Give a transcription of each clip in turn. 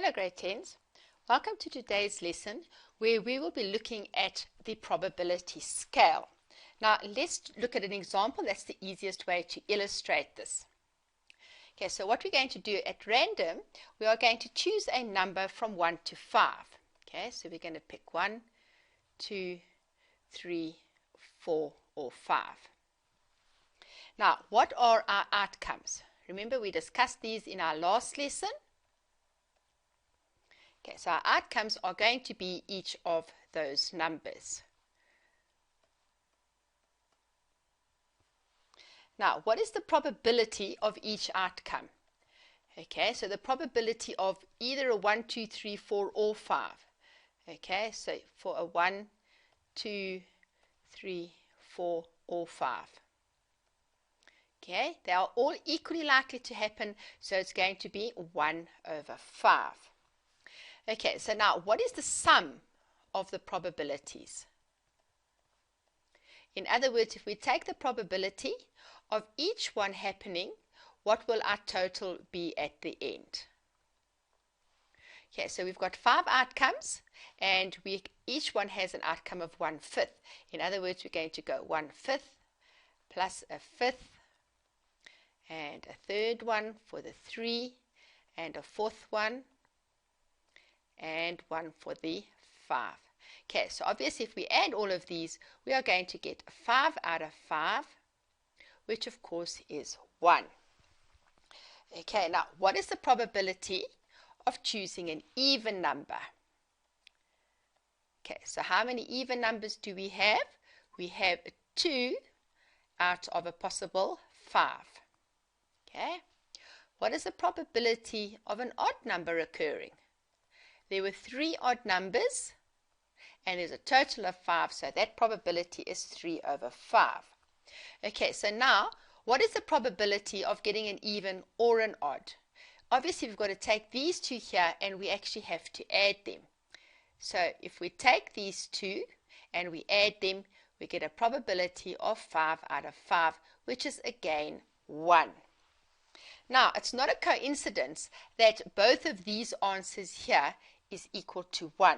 Hello grade 10s, welcome to today's lesson where we will be looking at the probability scale. Now let's look at an example. That's the easiest way to illustrate this. Okay, so what we're going to do at random, we are going to choose a number from 1 to 5. Okay, so we're going to pick 1, 2, 3, 4 or 5. Now what are our outcomes? Remember we discussed these in our last lesson. Okay, so our outcomes are going to be each of those numbers. Now, what is the probability of each outcome? Okay, so the probability of either a 1, 2, 3, 4 or 5. Okay, so for a 1, 2, 3, 4 or 5. Okay, they are all equally likely to happen, so it's going to be 1 over 5. Okay, so now what is the sum of the probabilities? In other words, if we take the probability of each one happening, what will our total be at the end? Okay, so we've got 5 outcomes and each one has an outcome of 1/5. In other words, we're going to go 1/5 plus a 5th and a 3rd one for the 3 and a 4th one and 1 for the 5. Okay, so obviously if we add all of these, we are going to get 5 out of 5, which of course is 1. Okay, now what is the probability of choosing an even number? Okay, so how many even numbers do we have? We have 2 out of a possible 5. Okay, what is the probability of an odd number occurring? There were 3 odd numbers and there's a total of 5, so that probability is 3 over 5. Okay, so now what is the probability of getting an even or an odd? Obviously we've got to take these 2 here and we actually have to add them. So if we take these 2 and we add them, we get a probability of 5 out of 5, which is again 1. Now it's not a coincidence that both of these answers here is equal to 1.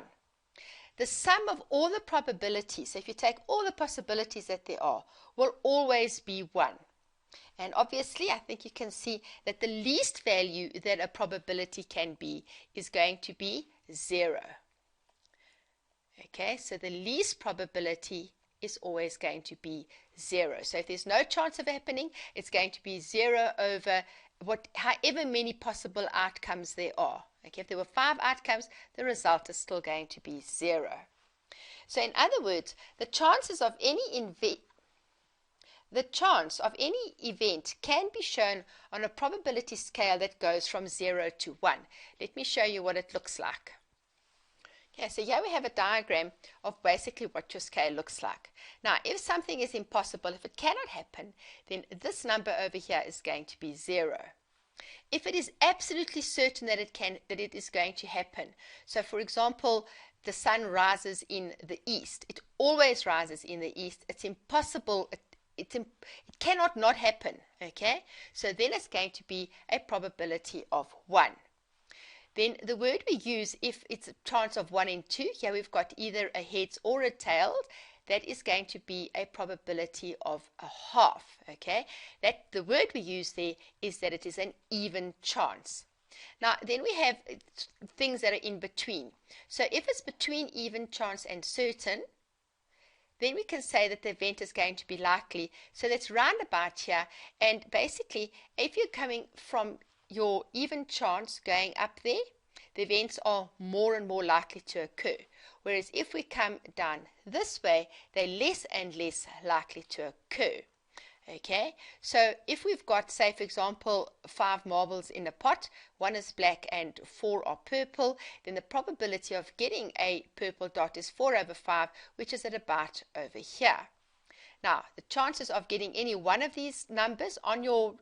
The sum of all the probabilities, so if you take all the possibilities that there are, will always be 1. And obviously, I think you can see that the least value that a probability can be is going to be 0. Okay, so the least probability is always going to be 0. So if there's no chance of happening, it's going to be 0 over however many possible outcomes there are. Okay, if there were 5 outcomes, the result is still going to be 0. So in other words, the chances of any event can be shown on a probability scale that goes from 0 to 1. Let me show you what it looks like. Okay, so here we have a diagram of basically what your scale looks like. Now, if something is impossible, if it cannot happen, then this number over here is going to be 0. If it is absolutely certain that it is going to happen, so for example, the sun rises in the east, it always rises in the east, it's impossible, it cannot not happen, okay? So then it's going to be a probability of 1. Then the word we use if it's a chance of 1 in 2, here we've got either a heads or a tails, that is going to be a probability of a half, okay? The word we use there is that it is an even chance. Now, then we have things that are in between. So if it's between even chance and certain, then we can say that the event is going to be likely. So that's roundabout here. And basically, if you're coming from your even chance going up there, the events are more and more likely to occur. Whereas if we come down this way, they're less and less likely to occur. Okay, so if we've got, say for example, 5 marbles in a pot, 1 is black and 4 are purple, then the probability of getting a purple dot is 4 over 5, which is at about over here. Now, the chances of getting any one of these numbers on your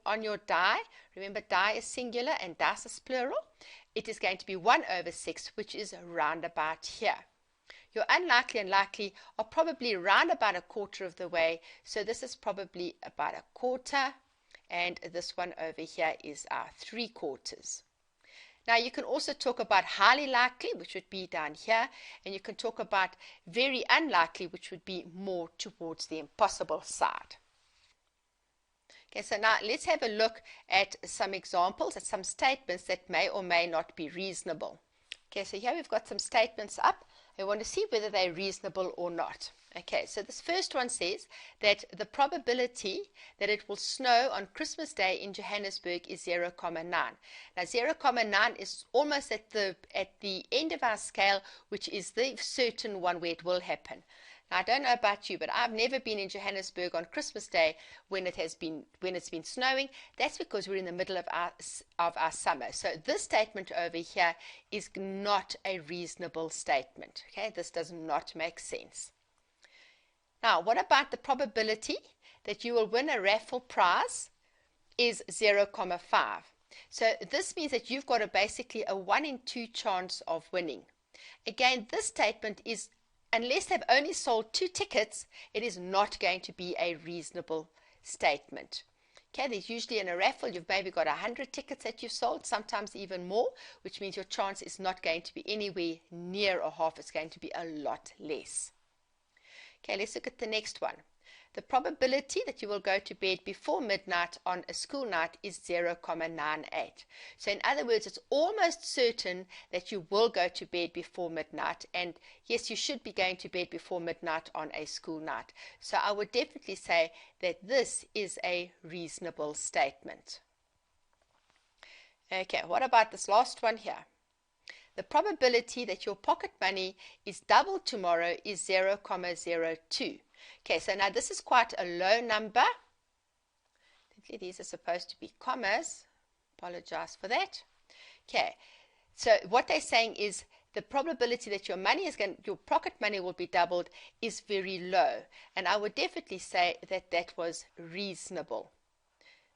die, remember die is singular and dice is plural, it is going to be 1 over 6, which is round about here. Your unlikely and likely are probably round about a quarter of the way, so this is probably about a quarter, and this one over here is our 3/4. Now, you can also talk about highly likely, which would be down here, and you can talk about very unlikely, which would be more towards the impossible side. Okay, so now let's have a look at some examples, at some statements that may or may not be reasonable. Okay, so here we've got some statements up. I want to see whether they're reasonable or not. Okay, so this first one says that the probability that it will snow on Christmas Day in Johannesburg is 0.9. Now 0.9 is almost at the end of our scale, which is the certain one where it will happen. Now, I don't know about you, but I've never been in Johannesburg on Christmas Day when it's been snowing. That's because we're in the middle of our summer. So this statement over here is not a reasonable statement. Okay, this does not make sense. Now, what about the probability that you will win a raffle prize is 0.5. So this means that you've got basically a 1 in 2 chance of winning. Again, this statement is, unless they've only sold 2 tickets, it is not going to be a reasonable statement. Okay, there's usually in a raffle, you've maybe got 100 tickets that you've sold, sometimes even more, which means your chance is not going to be anywhere near a half. It's going to be a lot less. Okay, let's look at the next one. The probability that you will go to bed before midnight on a school night is 0.98. So in other words, it's almost certain that you will go to bed before midnight. And yes, you should be going to bed before midnight on a school night. So I would definitely say that this is a reasonable statement. Okay, what about this last one here? The probability that your pocket money is doubled tomorrow is 0.02. Okay, so now this is quite a low number. These are supposed to be commas. Apologize for that. Okay, so what they're saying is the probability that your pocket money will be doubled is very low. And I would definitely say that that was reasonable.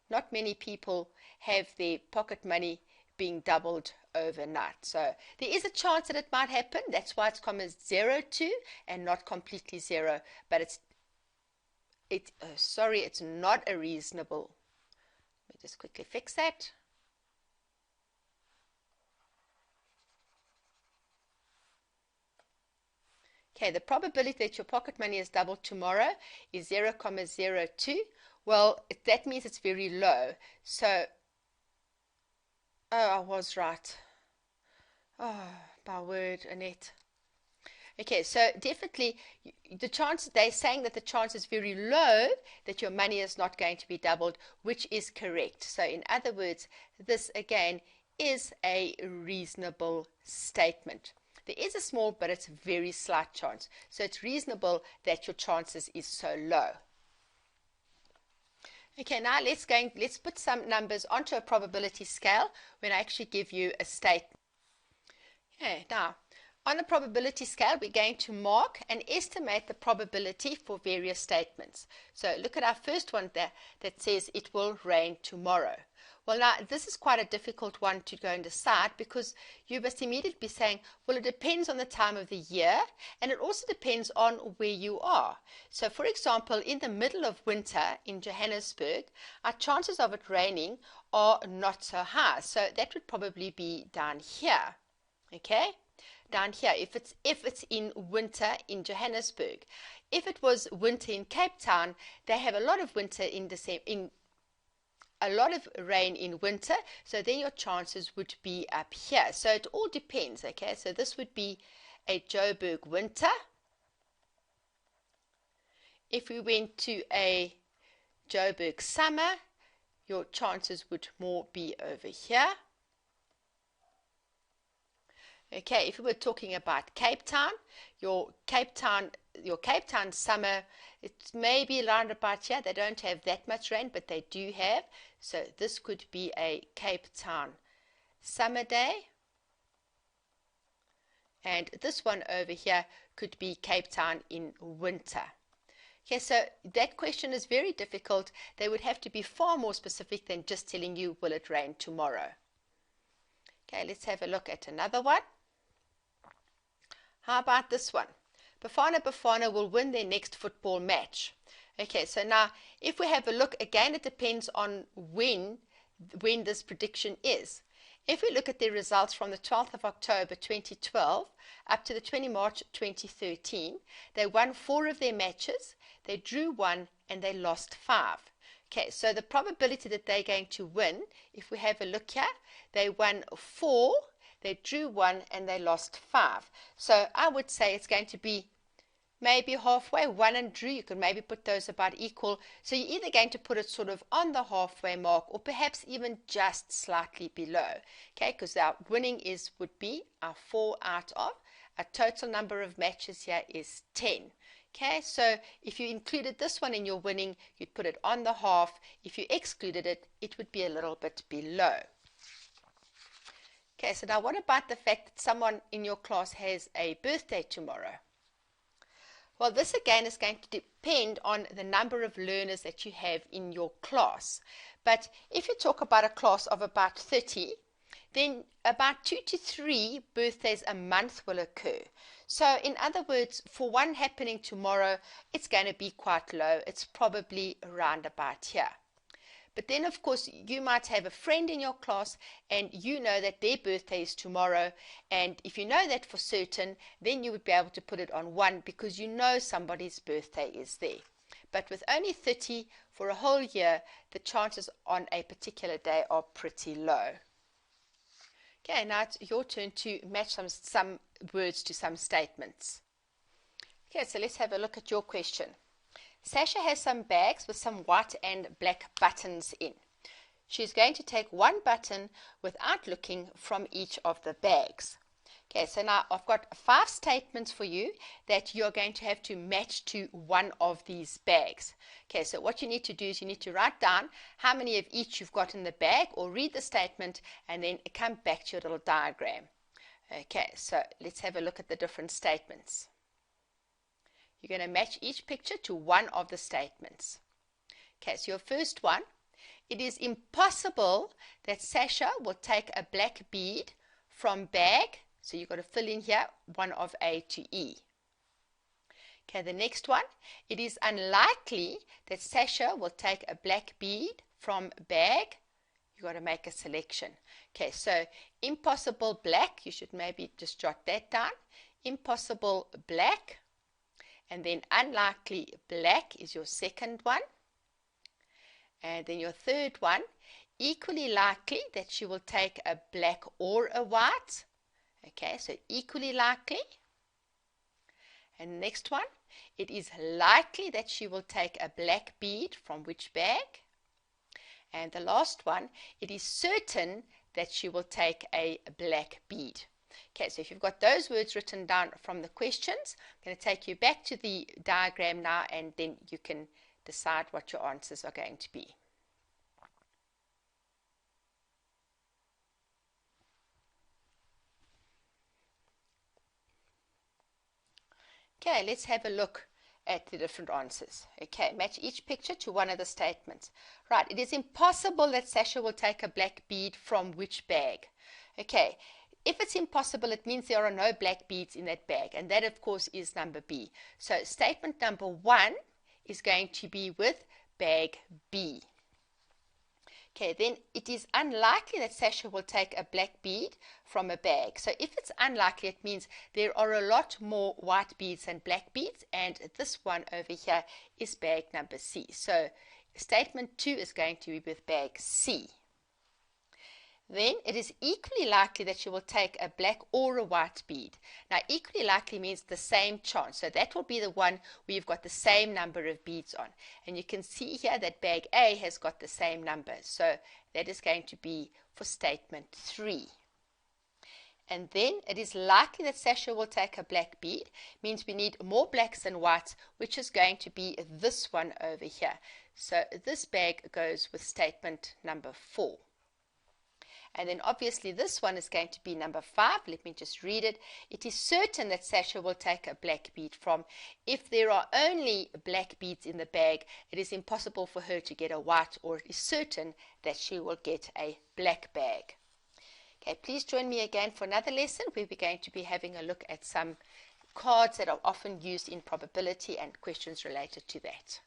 Not many people have their pocket money being doubled overnight. So there is a chance that it might happen. That's why it's comma 0.2 and not completely 0. But it's not a reasonable. Let me just quickly fix that. Okay, the probability that your pocket money is doubled tomorrow is 0.02. Well, that means it's very low. So oh, I was right. Oh, my word, Annette. Okay, so definitely the chance, they're saying that the chance is very low that your money is not going to be doubled, which is correct. So in other words, this again is a reasonable statement. There is a small, but it's very slight chance. So it's reasonable that your chances is so low. Okay, now let's put some numbers onto a probability scale when I actually give you a statement. Okay, now on the probability scale, we're going to mark and estimate the probability for various statements. So look at our first one there that says it will rain tomorrow. Well, now this is quite a difficult one to go and decide because you must immediately be saying, well, it depends on the time of the year and it also depends on where you are. So, for example, in the middle of winter in Johannesburg, our chances of it raining are not so high. So that would probably be down here. Okay? Down here, if it's in winter in Johannesburg. If it was winter in Cape Town, they have a lot of winter in December, a lot of rain in winter, so then your chances would be up here. So it all depends, okay? So this would be a Joburg winter. If we went to a Joburg summer, your chances would more be over here. Okay, if we were talking about Cape Town, your Cape Town summer, it's maybe around about here. They don't have that much rain, but they do have. So this could be a Cape Town summer day. And this one over here could be Cape Town in winter. Okay, so that question is very difficult. They would have to be far more specific than just telling you, will it rain tomorrow? Okay, let's have a look at another one. How about this one? Bafana will win their next football match. Okay, so now if we have a look, again, it depends on when this prediction is. If we look at their results from the 12th of October 2012 up to the 20 March 2013, they won 4 of their matches, they drew 1, and they lost 5. Okay, so the probability that they're going to win, if we have a look here, they won 4, they drew 1, and they lost 5. So I would say it's going to be maybe halfway, 1 and drew. You could maybe put those about equal. So you're either going to put it sort of on the halfway mark or perhaps even just slightly below. Okay, because our winning would be our 4 out of. Our total number of matches here is 10. Okay, so if you included this one in your winning, you'd put it on the half. If you excluded it, it would be a little bit below. Okay, so now what about the fact that someone in your class has a birthday tomorrow? Well, this again is going to depend on the number of learners that you have in your class. But if you talk about a class of about 30, then about 2 to 3 birthdays a month will occur. So in other words, for one happening tomorrow, it's going to be quite low. It's probably around about here. But then, of course, you might have a friend in your class and you know that their birthday is tomorrow. And if you know that for certain, then you would be able to put it on 1 because you know somebody's birthday is there. But with only 30 for a whole year, the chances on a particular day are pretty low. Okay, now it's your turn to match some words to some statements. Okay, so let's have a look at your question. Sasha has some bags with some white and black buttons in. She's going to take 1 button without looking from each of the bags. Okay, so now I've got 5 statements for you that you're going to have to match to one of these bags. Okay, so what you need to do is you need to write down how many of each you've got in the bag or read the statement and then come back to your little diagram. Okay, so let's have a look at the different statements. You're going to match each picture to one of the statements. Okay, so your first one, it is impossible that Sasha will take a black bead from bag. So you've got to fill in here one of A to E. Okay, the next one, it is unlikely that Sasha will take a black bead from bag. You've got to make a selection. Okay, so impossible black, you should maybe just jot that down. Impossible black. And then unlikely black is your second one. And then your third one, equally likely that she will take a black or a white. Okay, so equally likely. And the next one, it is likely that she will take a black bead from which bag. And the last one, it is certain that she will take a black bead. Okay, so if you've got those words written down from the questions, I'm going to take you back to the diagram now and then you can decide what your answers are going to be. Okay, let's have a look at the different answers. Okay, match each picture to one of the statements. Right, it is impossible that Sasha will take a black bead from which bag? Okay, if it's impossible, it means there are no black beads in that bag, and that, of course, is number B. So statement number 1 is going to be with bag B. Okay, then it is unlikely that Sasha will take a black bead from a bag. So if it's unlikely, it means there are a lot more white beads than black beads, and this one over here is bag number C. So statement 2 is going to be with bag C. Then it is equally likely that she will take a black or a white bead. Now, equally likely means the same chance. So that will be the one where you've got the same number of beads on. And you can see here that bag A has got the same number. So that is going to be for statement 3. And then it is likely that Sasha will take a black bead. Means we need more blacks than whites, which is going to be this one over here. So this bag goes with statement number 4. And then obviously this one is going to be number 5. Let me just read it. It is certain that Sasha will take a black bead from. If there are only black beads in the bag, it is impossible for her to get a white, or it is certain that she will get a black bag. Okay, please join me again for another lesson where we're going to be having a look at some cards that are often used in probability and questions related to that.